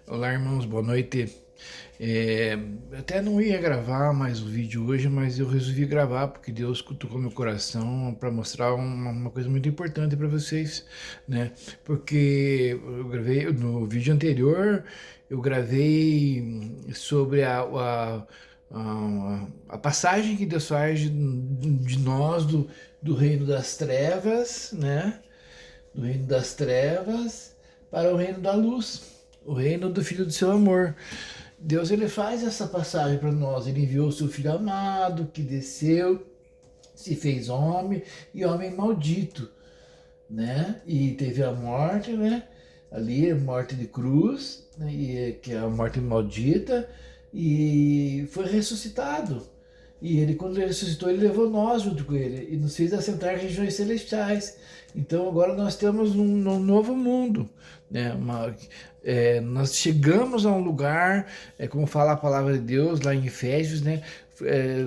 Olá, irmãos, boa noite. Eu até não ia gravar mais o vídeo hoje, mas eu resolvi gravar porque Deus cutucou meu coração para mostrar uma coisa muito importante para vocês, né? Porque eu gravei no vídeo anterior, eu gravei sobre a passagem que Deus faz de nós do reino das trevas, né? Do reino das trevas para o reino da luz, o reino do Filho do seu amor. Deus ele faz essa passagem para nós. Ele enviou o seu Filho amado que desceu, se fez homem e homem maldito, né? E teve a morte, né? Ali, morte de cruz, né? Que é a morte maldita, e foi ressuscitado. E ele, quando ele ressuscitou, ele levou nós junto com ele e nos fez assentar em regiões celestiais. Então agora nós estamos num novo mundo, né? Nós chegamos a um lugar, como fala a palavra de Deus lá em Efésios, né?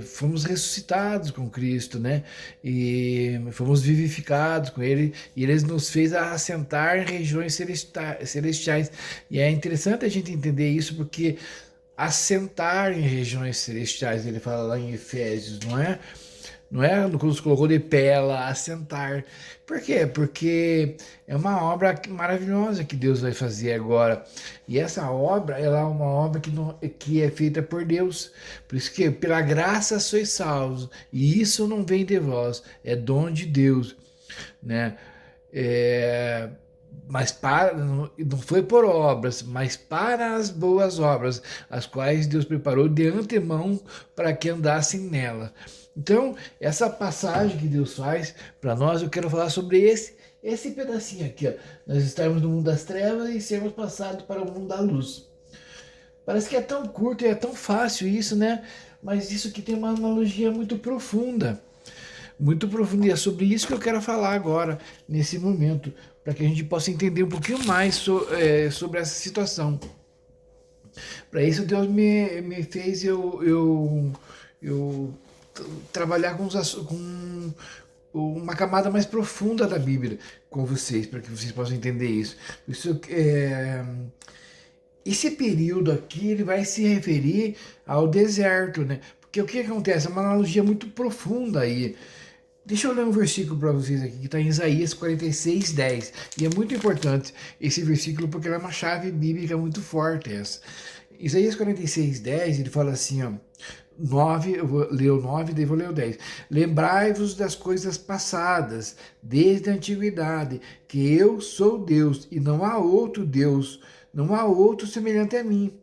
Fomos ressuscitados com Cristo, né? E fomos vivificados com Ele, e Ele nos fez assentar em regiões celestiais. E é interessante a gente entender isso, porque assentar em regiões celestiais, ele fala lá em Efésios, não é? Não é quando nos colocou de pé lá, assentar. Por quê? Porque é uma obra maravilhosa que Deus vai fazer agora. E essa obra, ela é uma obra que é feita por Deus. Por isso que pela graça sois salvos. E isso não vem de vós, é dom de Deus, né? É, mas não foi por obras, mas para as boas obras, as quais Deus preparou de antemão para que andassem nela. Então, essa passagem que Deus faz para nós, eu quero falar sobre esse pedacinho aqui, ó. Nós estamos no mundo das trevas e sermos passados para o mundo da luz. Parece que é tão curto e é tão fácil isso, né? Mas isso aqui tem uma analogia muito profunda. Muito profunda. E é sobre isso que eu quero falar agora, nesse momento, para que a gente possa entender um pouquinho mais sobre essa situação. Para isso, Deus me fez eu trabalhar com uma camada mais profunda da Bíblia com vocês, para que vocês possam entender isso. Esse período aqui ele vai se referir ao deserto, né? Porque o que acontece? É uma analogia muito profunda aí. Deixa eu ler um versículo para vocês aqui, que está em Isaías 46, 10. E é muito importante esse versículo porque ele é uma chave bíblica muito forte essa. Isaías 46, 10, ele fala assim, ó, 9, eu vou ler o 9, daí vou ler o 10. Lembrai-vos das coisas passadas, desde a antiguidade, que eu sou Deus e não há outro Deus, não há outro semelhante a mim,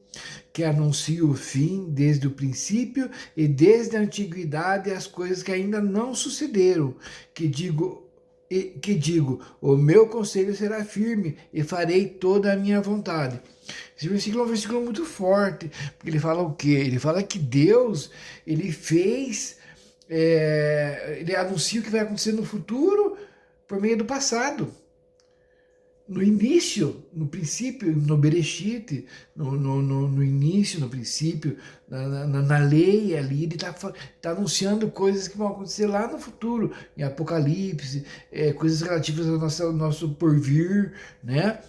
que anuncia o fim desde o princípio e desde a antiguidade as coisas que ainda não sucederam, que digo, o meu conselho será firme e farei toda a minha vontade. Esse versículo é um versículo muito forte, porque ele fala o quê? Ele fala que Deus, ele fez, ele anuncia o que vai acontecer no futuro por meio do passado. No início, no princípio, no Bereshit, no início, no princípio, na lei ali, ele tá anunciando coisas que vão acontecer lá no futuro, em Apocalipse, coisas relativas ao nosso porvir, né?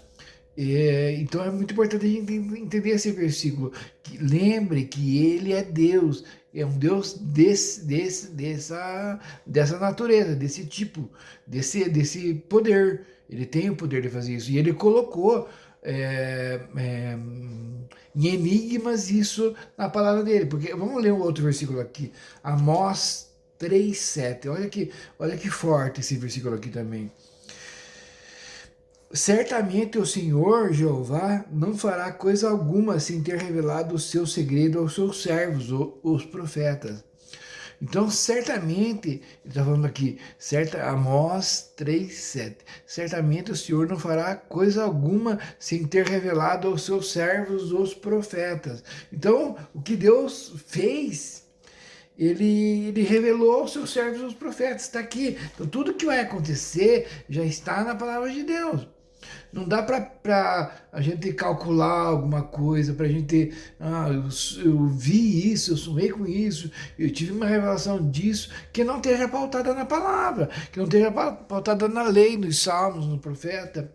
Então é muito importante a gente entender esse versículo. Lembre que ele é Deus, é um Deus dessa natureza, desse tipo, desse poder. Ele tem o poder de fazer isso. E ele colocou em enigmas isso na palavra dele. Porque vamos ler um outro versículo aqui. Amós 3:7. Olha que forte esse versículo aqui também. Certamente o Senhor Jeová não fará coisa alguma sem ter revelado o seu segredo aos seus servos, os profetas. Então, certamente, ele está falando aqui, Amós 3:7. Certamente o Senhor não fará coisa alguma sem ter revelado aos seus servos, os profetas. Então, o que Deus fez, ele revelou aos seus servos, os profetas. Está aqui. Então, tudo que vai acontecer já está na palavra de Deus. Não dá para a gente calcular alguma coisa, para a gente, eu vi isso, eu sonhei com isso, eu tive uma revelação disso, que não esteja pautada na palavra, que não esteja pautada na lei, nos salmos, no profeta.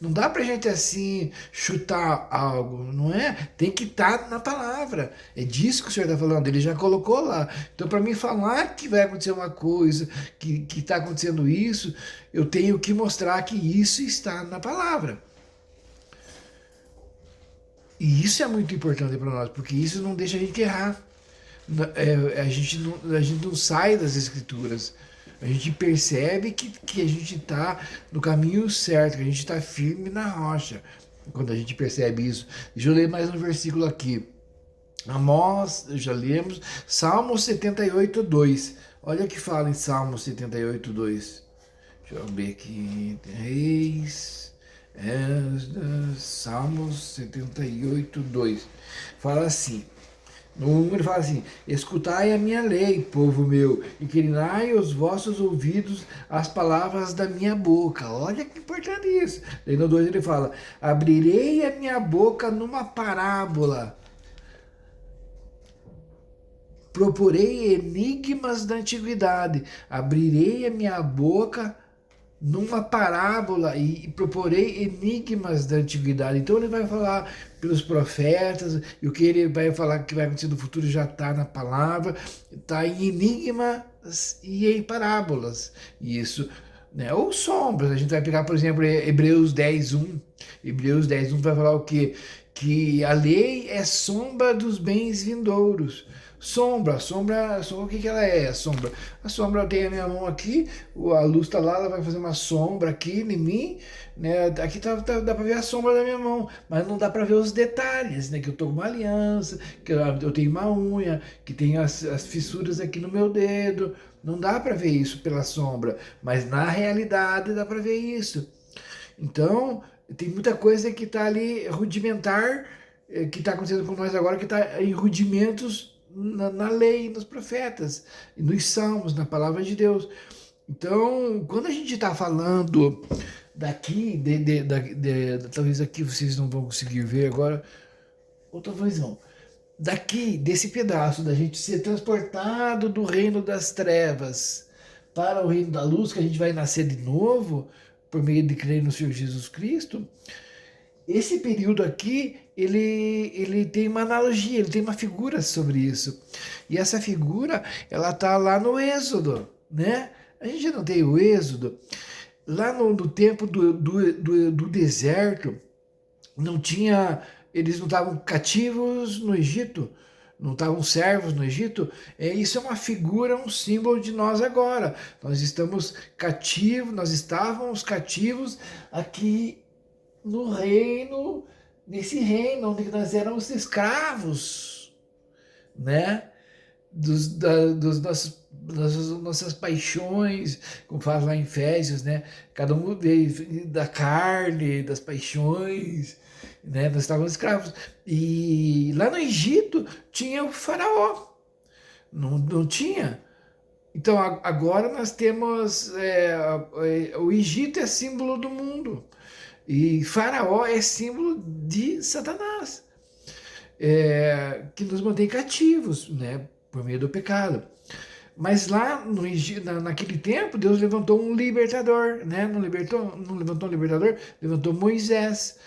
Não dá pra gente assim chutar algo, não é? Tem que estar na palavra. É disso que o Senhor está falando, ele já colocou lá. Então, para mim falar que vai acontecer uma coisa, que está acontecendo isso, eu tenho que mostrar que isso está na palavra. E isso é muito importante para nós, porque isso não deixa a gente errar. A gente não sai das escrituras. A gente percebe que a gente está no caminho certo, que a gente está firme na rocha. Quando a gente percebe isso. Deixa eu ler mais um versículo aqui. Amós, já lemos. Salmo 78, 2. Olha o que fala em Salmo 78, 2. Deixa eu ver aqui. Reis. Salmos 78, 2. Fala assim. No 1 ele fala assim: escutai a minha lei, povo meu, inclinai os vossos ouvidos às palavras da minha boca. Olha que importante isso. Daí no 2 ele fala: abrirei a minha boca numa parábola, proporei enigmas da antiguidade, abrirei a minha boca numa parábola e proporei enigmas da antiguidade. Então ele vai falar pelos profetas, e o que ele vai falar que vai acontecer no futuro já está na palavra, está em enigmas e em parábolas. Isso, né? Ou sombras. A gente vai pegar, por exemplo, Hebreus 10:1. Hebreus 10:1 vai falar o quê? Que a lei é sombra dos bens vindouros. Sombra, o que que ela é? A sombra eu tenho a minha mão aqui, a luz tá lá, ela vai fazer uma sombra aqui em mim, né? Aqui dá para ver a sombra da minha mão, mas não dá para ver os detalhes, né? Que eu tô com uma aliança, que eu tenho uma unha, que tem as fissuras aqui no meu dedo. Não dá para ver isso pela sombra, mas na realidade dá para ver isso. Então, tem muita coisa que está ali rudimentar, que está acontecendo com nós agora, que está em rudimentos na lei, nos profetas, nos salmos, na palavra de Deus. Então, quando a gente está falando daqui, talvez aqui vocês não vão conseguir ver agora, ou talvez não, daqui, desse pedaço, da gente ser transportado do reino das trevas para o reino da luz, que a gente vai nascer de novo, por meio de crer no Senhor Jesus Cristo, esse período aqui, ele tem uma analogia, ele tem uma figura sobre isso. E essa figura, ela tá lá no Êxodo, né? A gente não tem o Êxodo. Lá no tempo do deserto, não tinha, eles não estavam cativos no Egito, não estavam servos no Egito. Isso é uma figura, um símbolo de nós agora. Nós estamos cativos, nós estávamos cativos aqui no reino, nesse reino onde nós éramos escravos, né? Das nossas paixões, como fala lá em Efésios, né? Cada um veio da carne, das paixões, né? Nós estávamos escravos. E lá no Egito tinha o faraó, não tinha. Então agora nós temos, o Egito é símbolo do mundo. E Faraó é símbolo de Satanás, que nos mantém cativos, né, por meio do pecado. Mas lá no Egito, naquele tempo, Deus levantou um libertador, né? Não levantou um libertador, levantou Moisés.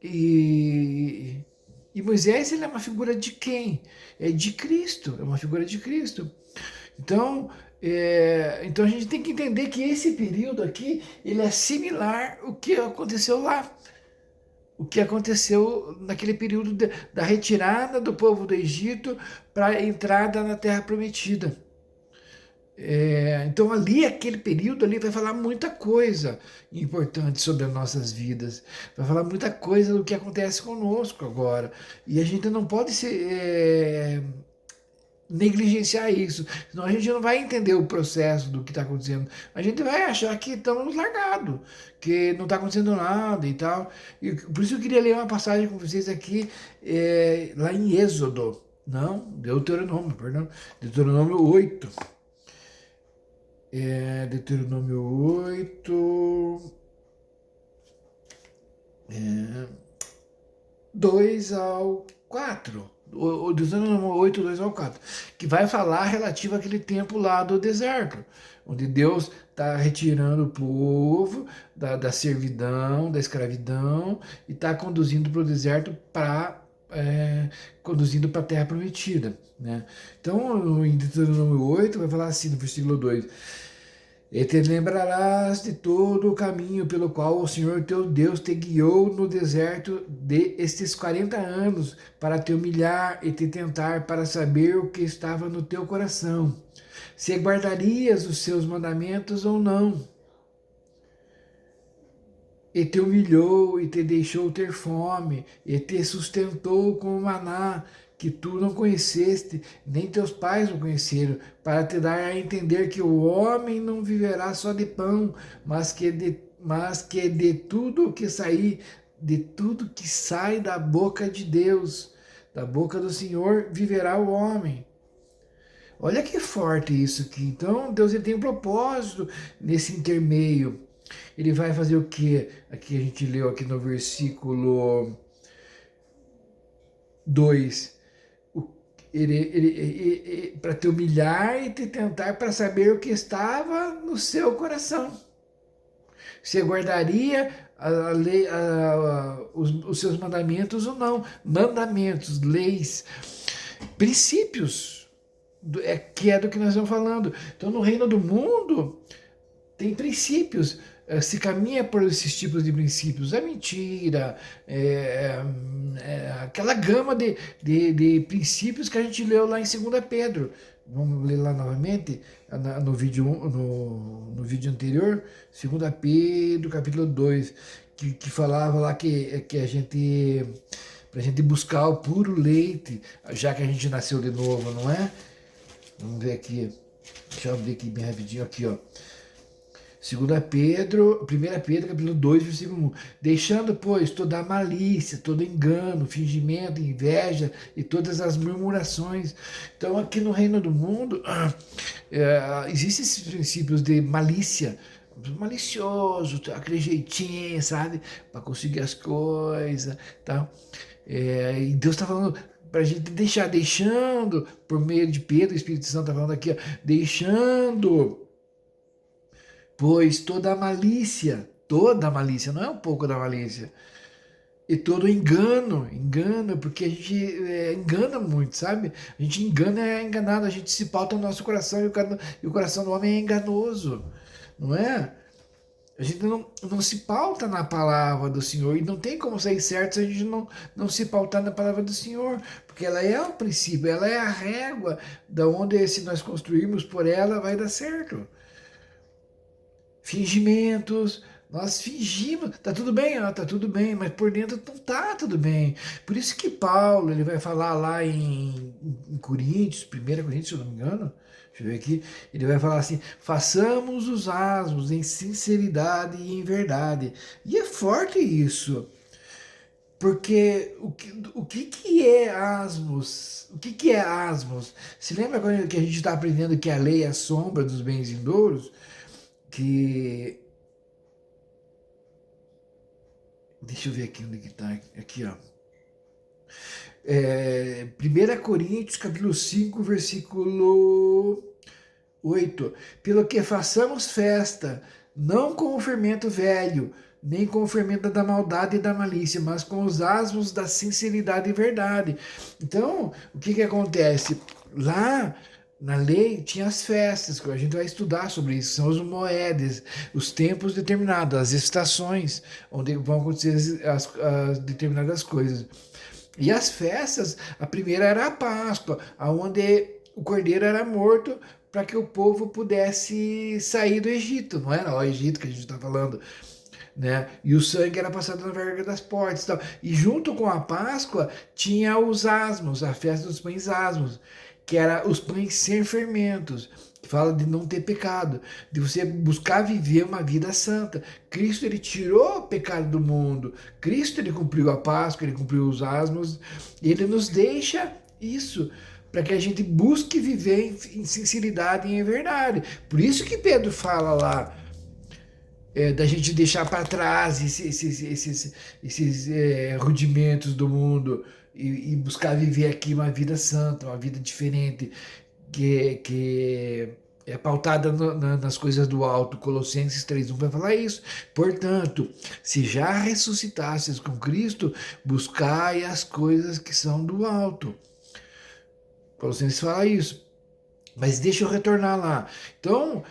E Moisés, ele é uma figura de quem? É de Cristo, é uma figura de Cristo. Então, então a gente tem que entender que esse período aqui, ele é similar ao que aconteceu lá. O que aconteceu naquele período da retirada do povo do Egito para a entrada na Terra Prometida. Então ali, aquele período ali vai falar muita coisa importante sobre as nossas vidas. Vai falar muita coisa do que acontece conosco agora. E a gente não pode negligenciar isso, senão a gente não vai entender o processo do que está acontecendo. A gente vai achar que estamos largados, que não está acontecendo nada e tal. E por isso eu queria ler uma passagem com vocês aqui, lá em Êxodo, não, Deuteronômio, perdão, Deuteronômio 8. Deuteronômio 8, 2 ao 4. o Deuteronômio 8, 2 ao 4, que vai falar relativo àquele tempo lá do deserto, onde Deus está retirando o povo da servidão, da escravidão, e está conduzindo para o deserto conduzindo para a terra prometida, né? Então, em Deuteronômio 8, vai falar assim, no versículo 2: E te lembrarás de todo o caminho pelo qual o Senhor teu Deus te guiou no deserto estes 40 anos, para te humilhar e te tentar, para saber o que estava no teu coração, se guardarias os seus mandamentos ou não. E te humilhou e te deixou ter fome, e te sustentou com o maná, que tu não conheceste, nem teus pais o conheceram, para te dar a entender que o homem não viverá só de pão, mas que de tudo que sair, de tudo que sai da boca de Deus, da boca do Senhor, viverá o homem. Olha que forte isso aqui. Então, Deus ele tem um propósito nesse intermeio. Ele vai fazer o que? Aqui a gente leu aqui no versículo 2. Para te humilhar e te tentar para saber o que estava no seu coração. Você guardaria a lei, os seus mandamentos ou não. Mandamentos, leis, princípios, que é do que nós estamos falando. Então, no reino do mundo, tem princípios. Se caminha por esses tipos de princípios, a mentira, aquela gama de princípios que a gente leu lá em 2 Pedro. Vamos ler lá novamente, no vídeo anterior, 2 Pedro, capítulo 2, que falava lá que pra gente buscar o puro leite, já que a gente nasceu de novo, não é? Vamos ver aqui, deixa eu abrir aqui bem rapidinho, aqui ó. 1 Pedro, capítulo 2, versículo 1. Deixando, pois, toda a malícia, todo engano, fingimento, inveja e todas as murmurações. Então, aqui no reino do mundo, existem esses princípios de malícia, malicioso, aquele jeitinho, sabe? Para conseguir as coisas, tá? E Deus está falando para a gente deixando, por meio de Pedro, o Espírito Santo está falando aqui, ó, deixando... Pois toda a malícia, não é um pouco da malícia, e todo engano, porque a gente engana muito, sabe? A gente engana, é enganado, a gente se pauta no nosso coração e o coração do homem é enganoso, não é? A gente não se pauta na palavra do Senhor e não tem como sair certo se a gente não se pautar na palavra do Senhor, porque ela é o princípio, ela é a régua da onde se nós construirmos por ela vai dar certo. Fingimentos, nós fingimos, tá tudo bem, tá tudo bem, mas por dentro não tá tudo bem. Por isso que Paulo, ele vai falar lá em Coríntios, 1 Coríntios, se eu não me engano, deixa eu ver aqui, ele vai falar assim, façamos os asmos em sinceridade e em verdade. E é forte isso, porque o que é asmos? O que é asmos? Se lembra quando que a gente está aprendendo que a lei é a sombra dos bens vindouros? Que... Deixa eu ver aqui onde que tá. Aqui, ó. 1 Coríntios, capítulo 5, versículo 8. Pelo que façamos festa, não com o fermento velho, nem com o fermento da maldade e da malícia, mas com os asmos da sinceridade e verdade. Então, o que acontece? Lá... Na lei tinha as festas, que a gente vai estudar sobre isso, são os moedes, os tempos determinados, as estações, onde vão acontecer as determinadas coisas. E as festas, a primeira era a Páscoa, onde o cordeiro era morto para que o povo pudesse sair do Egito, não era o Egito que a gente está falando, né? E o sangue era passado na verga das portas e tal. E junto com a Páscoa tinha os asmos, a festa dos pães asmos, que era os pães sem fermentos, que fala de não ter pecado, de você buscar viver uma vida santa. Cristo, ele tirou o pecado do mundo. Cristo, ele cumpriu a Páscoa, ele cumpriu os asmos, e ele nos deixa isso, para que a gente busque viver em sinceridade e em verdade. Por isso que Pedro fala lá, da gente deixar para trás esses rudimentos do mundo, e buscar viver aqui uma vida santa, uma vida diferente, que é pautada nas coisas do alto. Colossenses 3:1 vai falar isso. Portanto, se já ressuscitastes com Cristo, buscai as coisas que são do alto. Colossenses fala isso. Mas deixa eu retornar lá. Então,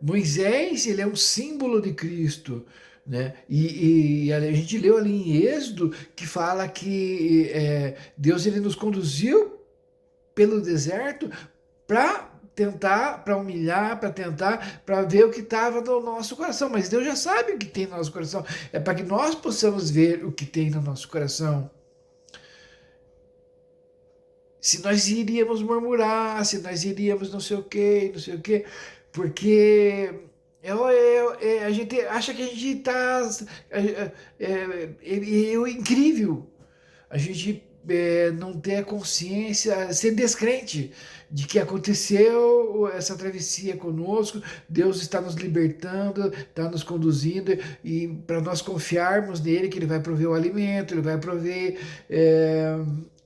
Moisés, ele é um símbolo de Cristo, né? E a gente leu ali em Êxodo que fala que Deus, ele nos conduziu pelo deserto para tentar, para humilhar, para tentar, para ver o que estava no nosso coração. Mas Deus já sabe o que tem no nosso coração. É para que nós possamos ver o que tem no nosso coração. Se nós iríamos murmurar, se nós iríamos não sei o quê, não sei o quê, porque a gente acha que a gente está incrível. A gente não ter a consciência, ser descrente de que aconteceu essa travessia conosco, Deus está nos libertando, está nos conduzindo, e para nós confiarmos nele, que ele vai prover o alimento, ele vai prover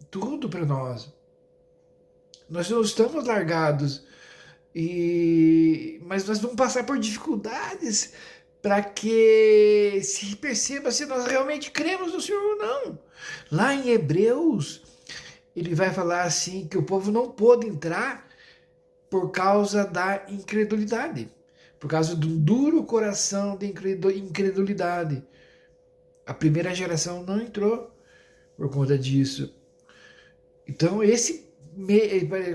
tudo para nós. Nós não estamos largados, mas nós vamos passar por dificuldades para que se perceba se nós realmente cremos no Senhor ou não. Lá em Hebreus, ele vai falar assim que o povo não pôde entrar por causa da incredulidade, por causa do duro coração de incredulidade. A primeira geração não entrou por conta disso. Então,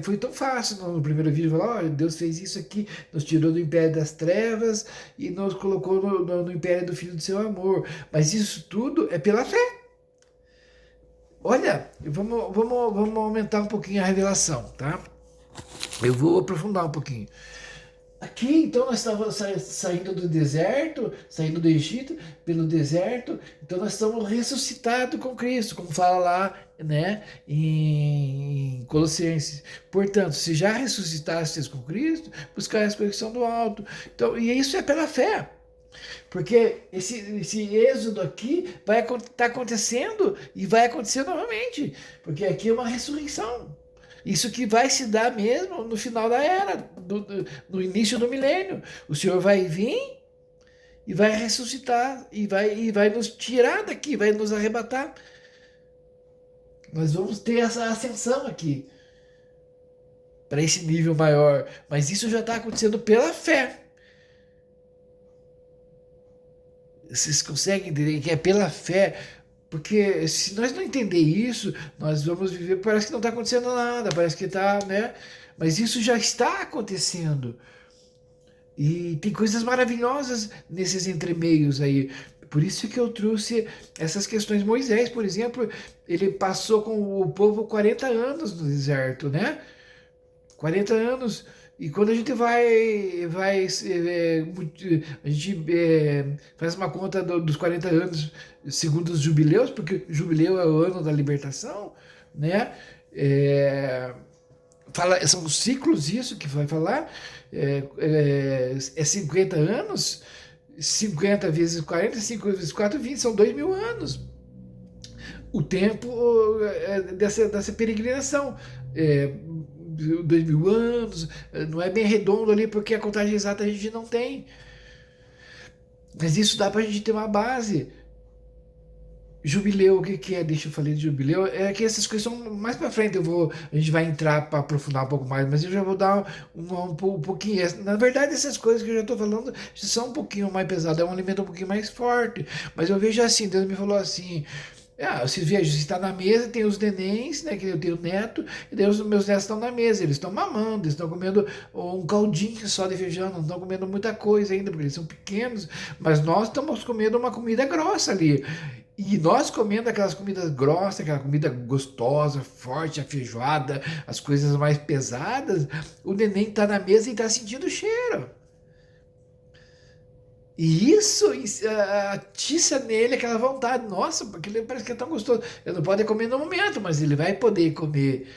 foi tão fácil no primeiro vídeo falar: olha, Deus fez isso aqui, nos tirou do império das trevas e nos colocou no império do Filho do seu amor. Mas isso tudo é pela fé. Olha, vamos aumentar um pouquinho a revelação, tá? Eu vou aprofundar um pouquinho. Aqui, então, nós estávamos saindo do deserto, saindo do Egito, pelo deserto, então nós estamos ressuscitados com Cristo, como fala lá, né, em Colossenses. Portanto, se já ressuscitastes com Cristo, buscai as coisas que são do alto. Então, e isso é pela fé. Porque esse êxodo aqui vai estar acontecendo e vai acontecer novamente. Porque aqui é uma ressurreição. Isso que vai se dar mesmo no final da era, no início do milênio. O Senhor vai vir e vai ressuscitar e vai nos tirar daqui, vai nos arrebatar. Nós vamos ter essa ascensão aqui para esse nível maior. Mas isso já está acontecendo pela fé. Vocês conseguem entender que é pela fé? Porque se nós não entender isso, nós vamos viver, parece que não está acontecendo nada, parece que está, né? Mas isso já está acontecendo. E tem coisas maravilhosas nesses entremeios aí. Por isso que eu trouxe essas questões. Moisés, por exemplo, ele passou com o povo 40 anos no deserto, né? 40 anos. E quando a gente a gente faz uma conta dos 40 anos segundo os jubileus, porque jubileu é o ano da libertação, né? São os ciclos, isso que vai falar, 50 anos, 50 vezes 40, 5 vezes 4, 20, são 2.000 anos. O tempo dessa peregrinação. 2.000 anos, não é bem redondo ali, porque a contagem exata a gente não tem. Mas isso dá pra gente ter uma base. Jubileu, o que é? Deixa eu falar de jubileu. É que essas coisas são mais pra frente. A gente vai entrar para aprofundar um pouco mais, mas eu já vou dar um pouquinho. Na verdade, essas coisas que eu já tô falando são um pouquinho mais pesadas, é um alimento um pouquinho mais forte. Mas eu vejo assim, Deus me falou assim: vocês vejam, você está na mesa, tem os nenéns, né, que eu tenho neto, e daí os meus netos estão na mesa, eles estão mamando, eles estão comendo um caldinho só de feijão, não estão comendo muita coisa ainda, porque eles são pequenos, mas nós estamos comendo uma comida grossa ali. E nós comendo aquelas comidas grossas, aquela comida gostosa, forte, a feijoada, as coisas mais pesadas, o neném está na mesa e está sentindo o cheiro. E isso atiça nele aquela vontade. Nossa, porque ele parece que é tão gostoso. Ele não pode comer no momento, mas ele vai poder comer.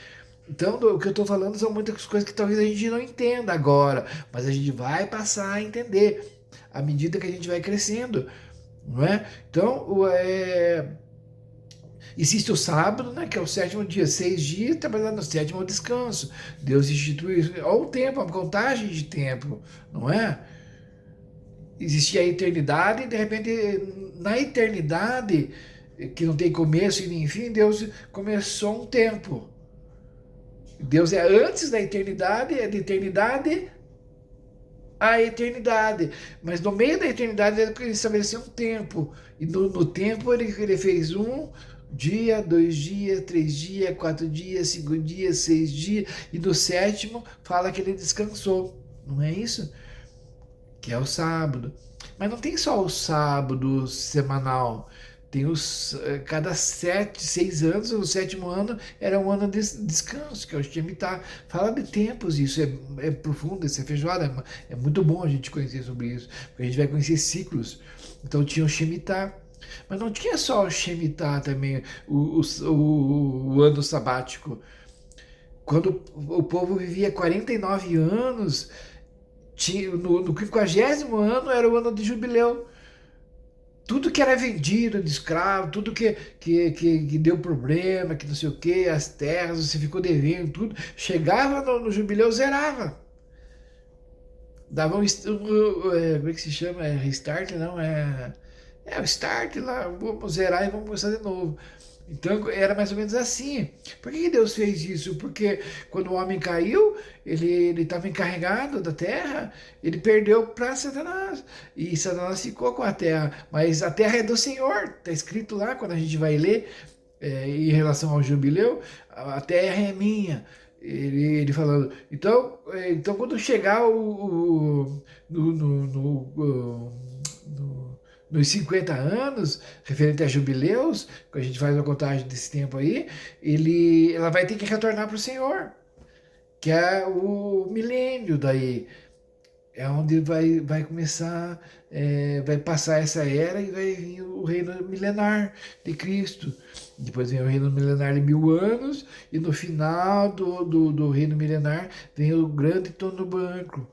Então, o que eu estou falando são muitas coisas que talvez a gente não entenda agora, mas a gente vai passar a entender à medida que a gente vai crescendo, não é? Então, Existe o sábado, né, que é o sétimo dia, 6 dias, trabalhando no sétimo é o descanso. Deus instituiu isso. Olha o tempo, a contagem de tempo, não é? Existia a eternidade, e de repente, na eternidade, que não tem começo e nem fim, Deus começou um tempo. Deus é antes da eternidade, é de eternidade a eternidade. Mas no meio da eternidade ele estabeleceu um tempo. E no tempo ele fez 1 dia, 2 dias, 3 dias, 4 dias, 5 dias, 6 dias. E no sétimo fala que ele descansou. Não é isso? Que é o sábado. Mas não tem só o sábado semanal. Tem cada 6 anos, o sétimo ano era um ano de descanso, que é o Shemitah. Fala de tempos, isso é profundo, isso é feijoada, é muito bom a gente conhecer sobre isso, porque a gente vai conhecer ciclos. Então tinha o Shemitah, mas não tinha só o Shemitah também, o ano sabático. Quando o povo vivia 49 anos, no 50º ano era o ano de jubileu. Tudo que era vendido de escravo, tudo que deu problema, que não sei o que, as terras, você ficou devendo, tudo, chegava no jubileu, zerava. Dava como é que se chama? É restart? Não, é o start lá, vamos zerar e vamos começar de novo. Então era mais ou menos assim. Por que Deus fez isso? Porque quando o homem caiu, ele estava encarregado da terra, ele perdeu para Satanás. E Satanás ficou com a terra. Mas a terra é do Senhor. Está escrito lá, quando a gente vai ler, em relação ao jubileu, a terra é minha. Ele falando. Então quando chegar nos 50 anos, referente a jubileus, que a gente faz uma contagem desse tempo aí, ela vai ter que retornar para o Senhor, que é o milênio daí. É onde vai começar, vai passar essa era e vai vir o reino milenar de Cristo. Depois vem o reino milenar de 1000 anos, e no final do reino milenar vem o grande trono branco,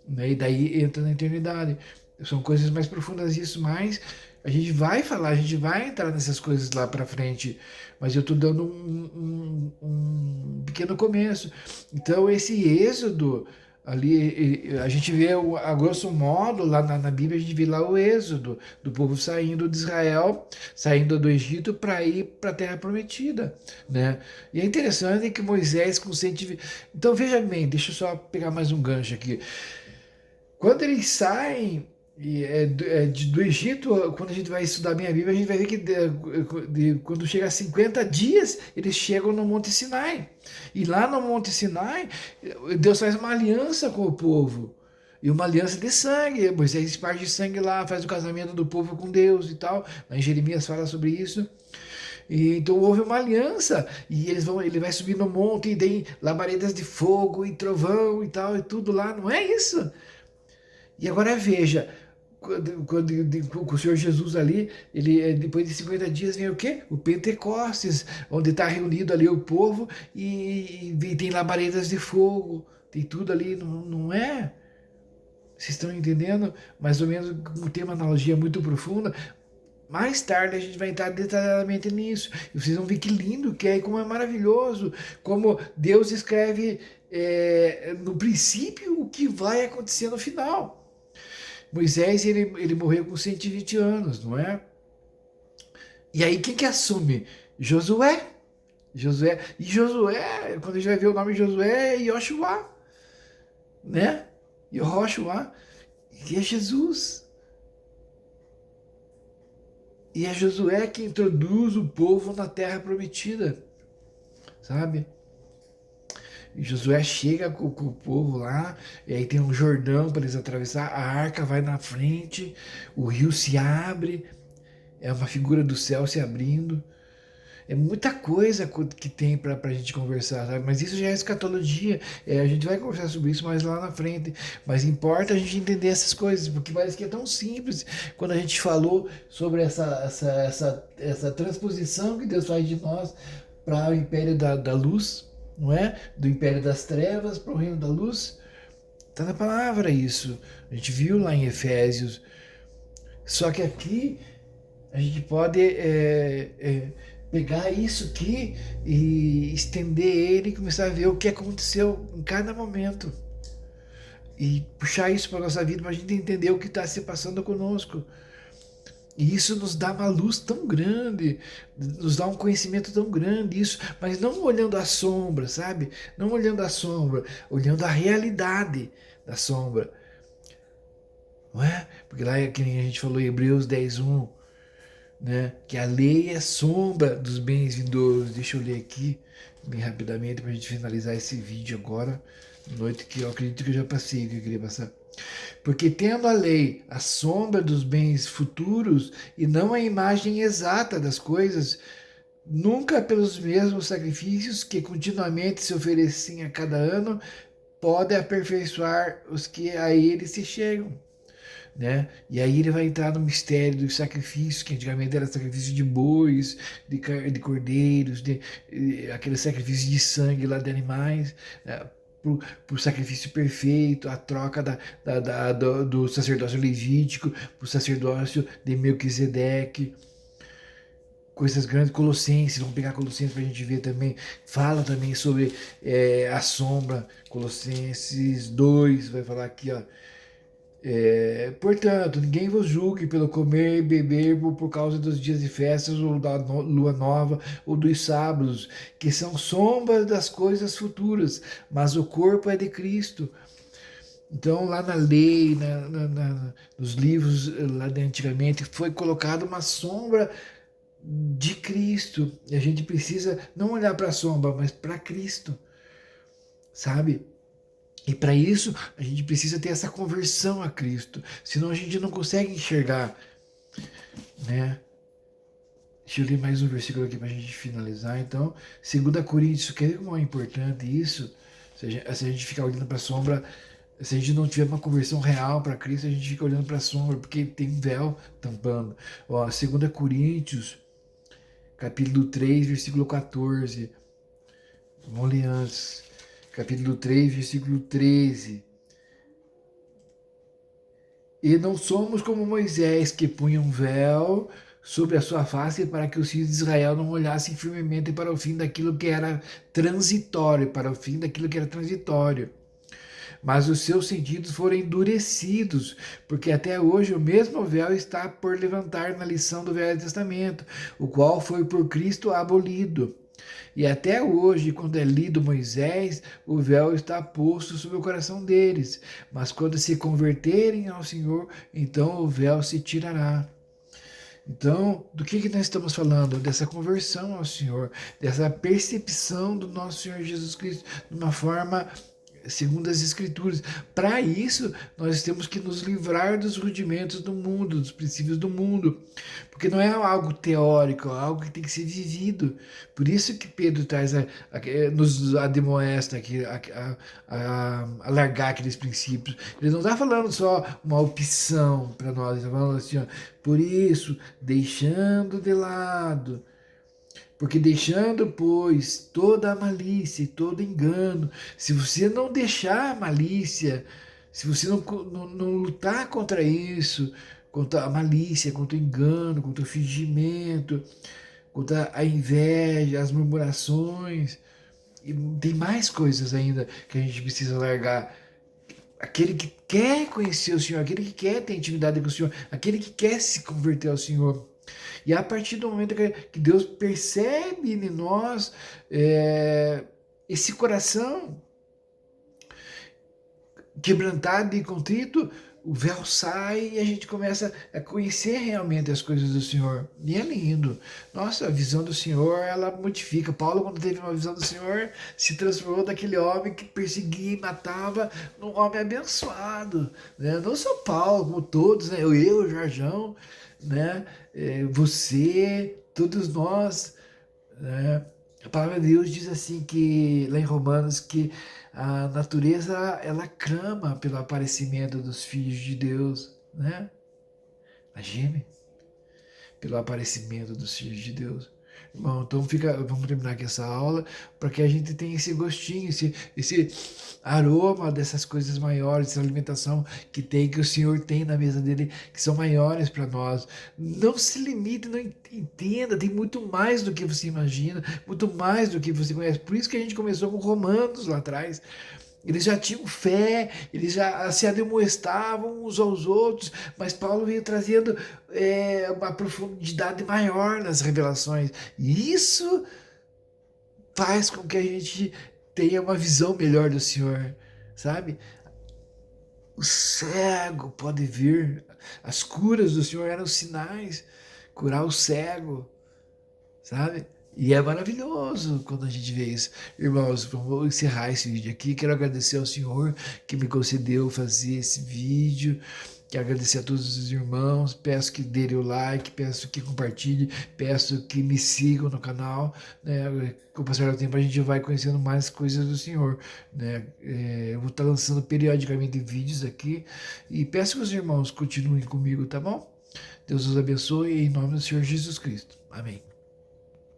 né? E daí entra na eternidade. São coisas mais profundas isso, mas a gente vai falar, a gente vai entrar nessas coisas lá para frente, mas eu estou dando um pequeno começo. Então esse êxodo ali, a gente vê, a grosso modo, lá na Bíblia, a gente vê lá o êxodo do povo saindo de Israel, saindo do Egito para ir para a Terra Prometida, né? E é interessante que Moisés com 120... Então veja bem, deixa eu só pegar mais um gancho aqui. Quando eles saem do Egito, quando a gente vai estudar bem a Bíblia, a gente vai ver que quando chega a 50 dias, eles chegam no Monte Sinai. E lá no Monte Sinai, Deus faz uma aliança com o povo. E uma aliança de sangue. Moisés parte de sangue lá, faz o casamento do povo com Deus e tal. Lá em Jeremias fala sobre isso. E então houve uma aliança, e ele vai subir no monte, e tem labaredas de fogo e trovão e tal, e tudo lá, não é isso? E agora veja, com o Senhor Jesus ali, depois de 50 dias vem o quê? O Pentecostes, onde está reunido ali o povo e tem labaredas de fogo, tem tudo ali, não é? Vocês estão entendendo? Mais ou menos, tem uma analogia muito profunda. Mais tarde a gente vai entrar detalhadamente nisso. E vocês vão ver que lindo que é, e como é maravilhoso, como Deus escreve no princípio o que vai acontecer no final. Moisés, ele morreu com 120 anos, não é? E aí quem que assume? Josué. E Josué, quando a gente vai ver o nome de Josué, é Yoshua, né? Yehoshua, que é Jesus. E é Josué que introduz o povo na terra prometida, sabe? E Josué chega com o povo lá, e aí tem um Jordão para eles atravessar, a arca vai na frente, o rio se abre, é uma figura do céu se abrindo. É muita coisa que tem para a gente conversar, sabe? Mas isso já é escatologia. A gente vai conversar sobre isso mais lá na frente. Mas importa a gente entender essas coisas, porque parece que é tão simples quando a gente falou sobre essa transposição que Deus faz de nós para o império da luz, não é? Do império das trevas para o reino da luz. Está na palavra isso. A gente viu lá em Efésios. Só que aqui a gente pode pegar isso aqui e estender ele e começar a ver o que aconteceu em cada momento. E puxar isso para a nossa vida, para a gente entender o que está se passando conosco. E isso nos dá uma luz tão grande, nos dá um conhecimento tão grande, isso, mas não olhando a sombra, sabe? Não olhando a sombra, olhando a realidade da sombra. Não é? Porque lá é que nem a gente falou em Hebreus 10:1, né? Que a lei é sombra dos bens vindouros. Deixa eu ler aqui bem rapidamente para a gente finalizar esse vídeo agora, noite que eu acredito que eu já passei o que eu queria passar. Porque tendo a lei a sombra dos bens futuros e não a imagem exata das coisas, nunca pelos mesmos sacrifícios que continuamente se oferecem a cada ano, pode aperfeiçoar os que a ele se chegam. Né? E aí ele vai entrar no mistério dos sacrifícios, que antigamente era sacrifício de bois, de cordeiros, aquele sacrifício de sangue lá de animais, né? Por sacrifício perfeito, a troca do sacerdócio levítico para o sacerdócio de Melquisedeque. Coisas grandes, Colossenses, vamos pegar Colossenses para a gente ver também, fala também sobre a sombra, Colossenses 2, vai falar aqui, ó, portanto, ninguém vos julgue pelo comer e beber por causa dos dias de festas, ou da lua nova, ou dos sábados, que são sombras das coisas futuras, mas o corpo é de Cristo. Então, lá na lei, nos livros lá de antigamente, foi colocada uma sombra de Cristo. E a gente precisa não olhar para a sombra, mas para Cristo, sabe? E para isso, a gente precisa ter essa conversão a Cristo. Senão a gente não consegue enxergar, né? Deixa eu ler mais um versículo aqui para a gente finalizar. Então, 2 Coríntios, quer ver como é importante isso? Se a gente ficar olhando para a sombra, se a gente não tiver uma conversão real para Cristo, a gente fica olhando para a sombra, porque tem um véu tampando. Ó, 2 Coríntios, capítulo 3, versículo 14. Vamos ler antes. Capítulo 3, versículo 13. E não somos como Moisés, que punha um véu sobre a sua face para que os filhos de Israel não olhassem firmemente para o fim daquilo que era transitório, para o fim daquilo que era transitório. Mas os seus sentidos foram endurecidos, porque até hoje o mesmo véu está por levantar na lição do Velho Testamento, o qual foi por Cristo abolido. E até hoje, quando é lido Moisés, o véu está posto sobre o coração deles. Mas quando se converterem ao Senhor, então o véu se tirará. Então, do que nós estamos falando? Dessa conversão ao Senhor, dessa percepção do nosso Senhor Jesus Cristo de uma forma segundo as Escrituras. Para isso, nós temos que nos livrar dos rudimentos do mundo, dos princípios do mundo, porque não é algo teórico, é algo que tem que ser vivido. Por isso que Pedro traz nos admoesta aqui, a largar aqueles princípios. Ele não está falando só uma opção para nós, ele está falando assim, ó, por isso, deixando de lado. Porque deixando, pois, toda a malícia e todo engano, se você não deixar a malícia, se você não lutar contra isso, contra a malícia, contra o engano, contra o fingimento, contra a inveja, as murmurações, e tem mais coisas ainda que a gente precisa largar. Aquele que quer conhecer o Senhor, aquele que quer ter intimidade com o Senhor, aquele que quer se converter ao Senhor. E a partir do momento que Deus percebe em nós esse coração quebrantado e contrito, o véu sai e a gente começa a conhecer realmente as coisas do Senhor. E é lindo. Nossa, a visão do Senhor, ela modifica. Paulo, quando teve uma visão do Senhor, se transformou daquele homem que perseguia e matava num homem abençoado. Né? Não só Paulo, como todos, né? Eu, o Jorjão, né? Você, todos nós, né? A palavra de Deus diz assim que, lá em Romanos, que a natureza, ela clama pelo aparecimento dos filhos de Deus, né? Imagine, pelo aparecimento dos filhos de Deus. Bom, então vamos terminar aqui essa aula para que a gente tenha esse gostinho, esse aroma dessas coisas maiores, essa alimentação que o Senhor tem na mesa dele, que são maiores para nós. Não se limite, não entenda, tem muito mais do que você imagina, muito mais do que você conhece. Por isso que a gente começou com Romanos lá atrás. Eles já tinham fé, eles já se ademoestavam uns aos outros, mas Paulo veio trazendo uma profundidade maior nas revelações. E isso faz com que a gente tenha uma visão melhor do Senhor, sabe? O cego pode vir, as curas do Senhor eram sinais, curar o cego, sabe? E é maravilhoso quando a gente vê isso. Irmãos, vou encerrar esse vídeo aqui. Quero agradecer ao Senhor que me concedeu fazer esse vídeo. Quero agradecer a todos os irmãos. Peço que dêem o like, peço que compartilhem, peço que me sigam no canal. Né? Com o passar do tempo a gente vai conhecendo mais coisas do Senhor. Né? Eu vou estar lançando periodicamente vídeos aqui. E peço que os irmãos continuem comigo, tá bom? Deus os abençoe em nome do Senhor Jesus Cristo. Amém.